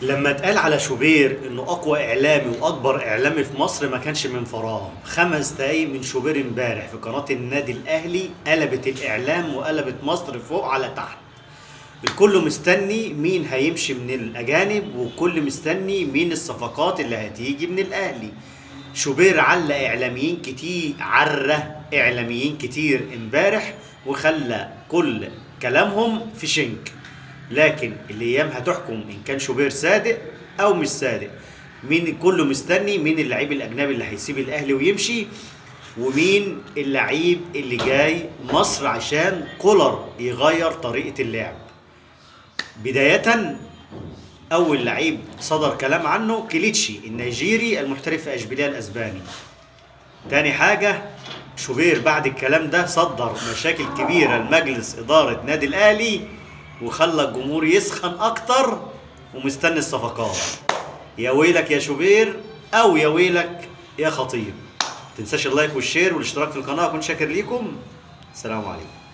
لما اتقال على شوبير انه اقوى اعلامي واكبر اعلامي في مصر ما كانش من فراغ. 5 دقايق من شوبير امبارح في قناة النادي الاهلي قلبت الاعلام وقلبت مصر فوق على تحت. الكل مستني مين هيمشي من الاجانب، والكل مستني مين الصفقات اللي هتيجي من الاهلي. شوبير علق اعلاميين كتير، عره اعلاميين كتير امبارح وخلى كل كلامهم في شنك. لكن الايام هتحكم ان كان شوبير صادق او مش صادق. مين كله مستني مين اللعيب الاجنبي اللي هيسيب الاهلي ويمشي، ومين اللعيب اللي جاي مصر عشان كولر يغير طريقة اللعب. بداية اول لعيب صدر كلام عنه كليتشي النيجيري المحترف في اشبيليه الاسباني. تاني حاجة، شوبير بعد الكلام ده صدر مشاكل كبيرة لمجلس إدارة نادي الأهلي وخلى الجمهور يسخن أكتر ومستني الصفقات. يا ويلك يا شوبير، أو يا ويلك يا خطيب. متنساش اللايك والشير والاشتراك في القناة، أكون شاكر ليكم. السلام عليكم.